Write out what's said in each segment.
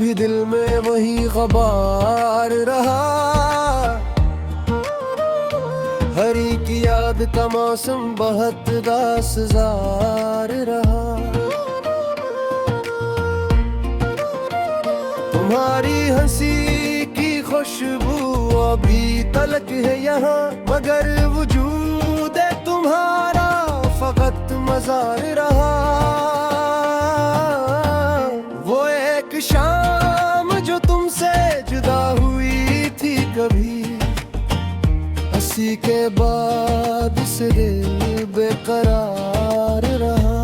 भी दिल में वही ग़बार रहा। हरी की याद का मौसम बहुत दासदार रहा। तुम्हारी हंसी की खुशबू अभी तलक है यहाँ, मगर वजूद है तुम्हारा फकत मज़ार रहा। वो एक शाम जो तुमसे जुदा हुई थी कभी, हंसी के बाद से दिल बेकरार रहा।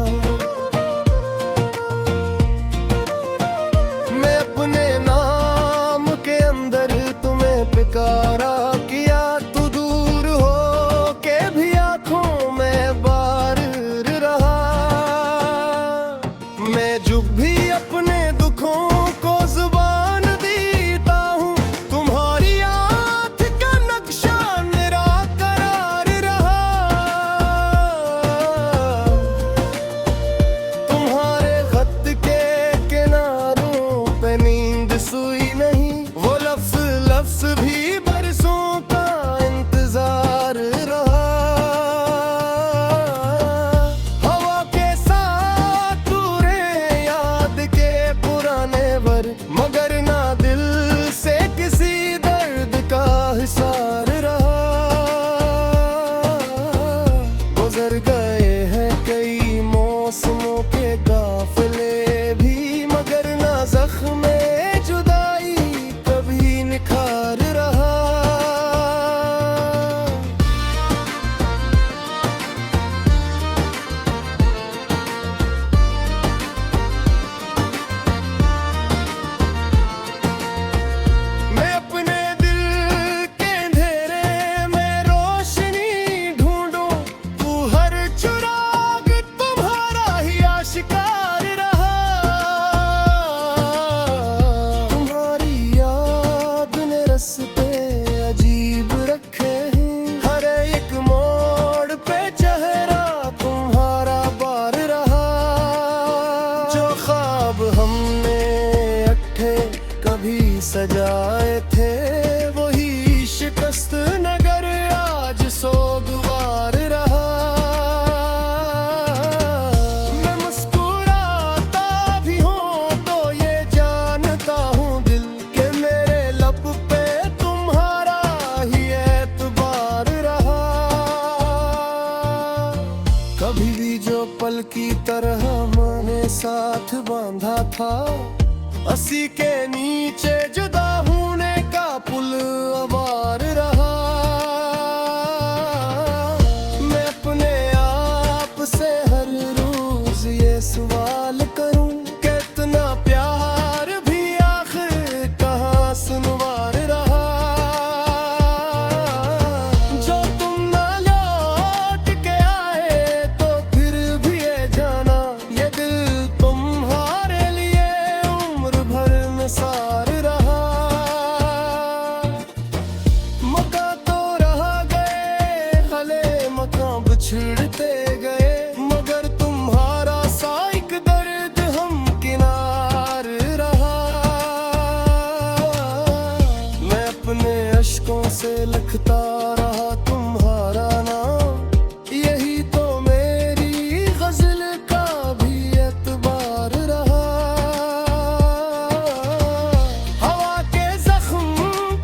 मैं अपने नाम के अंदर तुम्हें पुकारा किया, तू दूर हो के भी आंखों में बार रहा। मैं जो भी अपने दुखों को जुबान देता हूँ, तुम्हारी आँख का नक्शा मेरा करार रहा। तुम्हारे खत के किनारों पे नींद सोई नहीं, वो लफ्ज़ लफ्ज़ भी बरसों का इंतजार रहा। हवा के साथ पूरे याद के पुराने भर, मगर ना दिल से किसी दर्द का हिसार रहा। गुजर गए हैं कई मौसमों के काफिले भी, मगर ना ज़ख्म जुदाई कभी निखार रहा। मैं अपने दिल के अंधेरे में रोशनी ढूंढूं, तू हर चुराग तुम्हारा ही आशिकार रहा। तुम्हारी याद ने रास्ते अजीब रखे हैं, हर एक मोड़ पे चेहरा तुम्हारा बार रहा। जो ख्वाब हमने अट्ठे कभी सजाए थे, वही शिकस्त नगर आज सोगवार रहा। मैं मुस्कुराता भी हूँ तो ये जानता हूँ दिल के मेरे लब पे तुम्हारा ही एतबार रहा। कभी भी जो पल की तरह मैंने साथ बांधा था, अस्सी के नीचे जुदा होने का पुल अवार रहा। मैं अपने आप से हर रोज ये सवाल करूं, कितना प्यार भी आखिर कहाँ सुनवार रहा। जो तुम ना लौट के आए तो फिर भी ये जाना, ये दिल तुम्हारे लिए उम्र भर में सार रहा। मौका तो रहा गए, हले मौका बिछड़ते गए, मगर तुम्हारा साइक दर्द हम किनार रहा। मैं अपने अश्कों से लिखता रहा तुम्हारा नाम, यही तो मेरी गजल का भी एतबार रहा। हवा के जख्म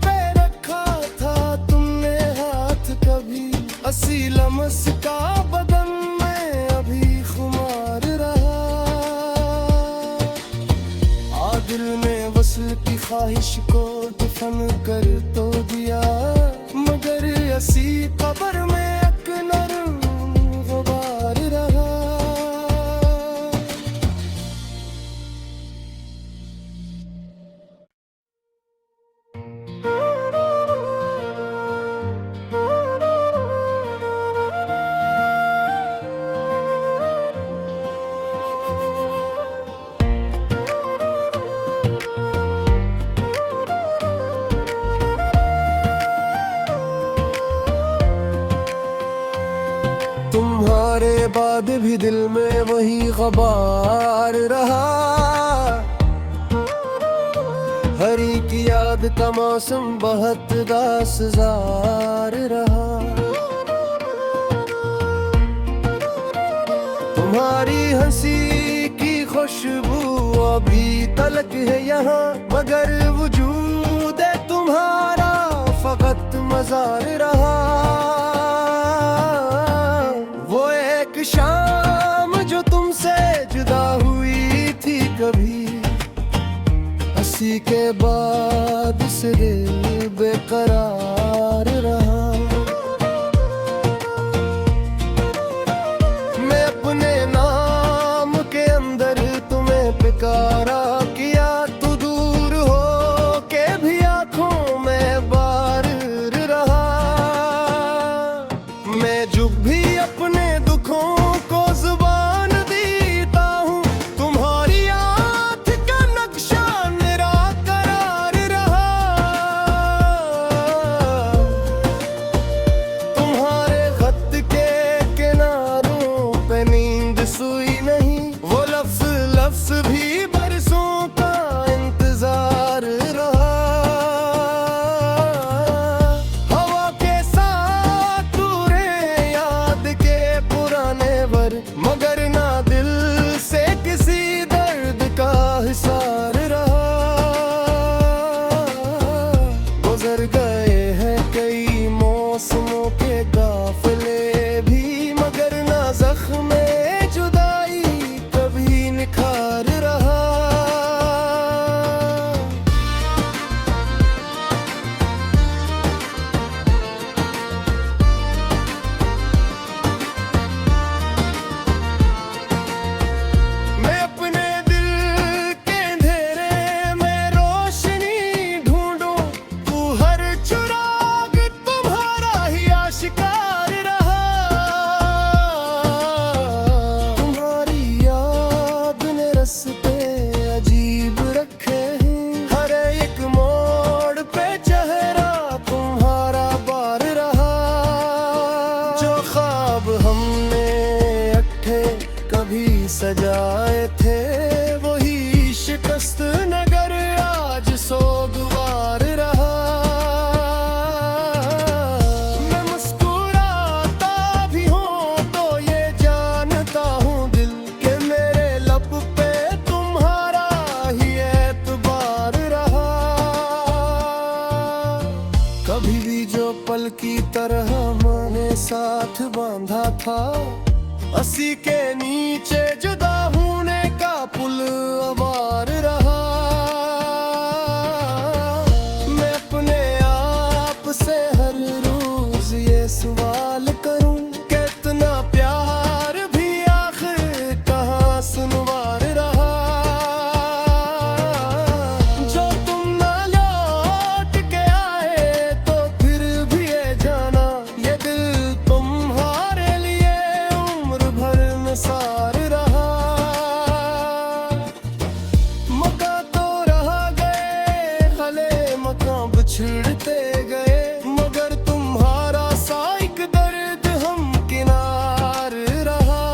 पे रखा था तुमने हाथ कभी, अस्सी लम्स का बदन में अभी खुमार रहा। आदिल ने वस्ल की ख्वाहिश को दफन कर तो दिया, मगर अस्सी कब्र में एक नरम गुबार रहा। तुम्हारे बाद भी दिल में वही ग़बार रहा। का मौसम बहुत दासदार रहा। तुम्हारी हंसी की खुशबू अभी तलक है यहाँ, मगर वजूद है तुम्हारा फकत मजार रहा। वो एक शाम जो तुमसे जुदा हुई थी कभी, हंसी के बाद से दिल बेकरार रहा। मैं अपने नाम के अंदर तुम्हें पुकारा किया, तू दूर हो के भी आंखों में बार रहा। मैं जो भी अपने दुखों को जुबान देता हूँ, तुम्हारी आँख का नक्शा मेरा करार रहा। तुम्हारे खत के किनारों पे नींद सोई नहीं, वो लफ्ज लफ्ज भी बरसों का इंतजार रहा। हवा के साथ टूरे याद के पुराने भर, मगर ना दिल से किसी दर्द का हिसार रहा। गुजर गए हैं कई मौसमों के काफिले भी, मगर ना ज़ख्म जुदाई कभी निखार रहा। मैं अपने दिल के अंधेरे में रोशनी ढूंढूं, तू हर चुराग तुम्हारा ही आशिकार रहा। तुम्हारी याद ने रास्ते अजीब रखे हैं, हर एक मोड़ पे चेहरा तुम्हारा बार रहा। जो ख्वाब हमने अट्ठे कभी सजाए थे, वही शिकस्त नगर आज सोगवार रहा। मैं मुस्कुराता भी हूँ तो ये जानता हूँ दिल, के मेरे लब पे तुम्हारा ही एतबार रहा। कभी भी जो पल की तरह मैंने साथ बांधा था, अस्सी के नीचे जुदा होने का पुल अवार रहा। मैं अपने आप से हर रोज ये सवाल करूं, कितना प्यार भी आखिर कहाँ सुनवार रहा। जो तुम ना लौट के आए तो फिर भी ये जाना, ये दिल तुम्हारे लिए उम्र भर निसार रहा। मका तो रह गए खले मकां बिछड़ते गए, मगर तुम्हारा सा एक दर्द हम किनार रहा।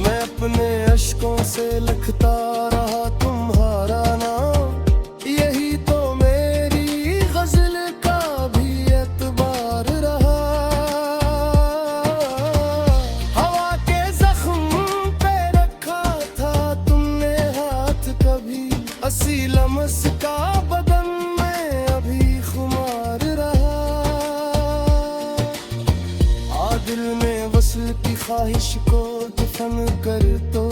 मैं अपने अश्कों से लिखता रहा तुम्हारा नाम, यही तो मेरी गजल का भी एतबार रहा। हवा के जख्म पे रखा था तुमने हाथ कभी, अस्सी लम्स का बदन में अभी खुमार रहा। आ दिल में वस्ल की ख्वाहिश को दफन कर तो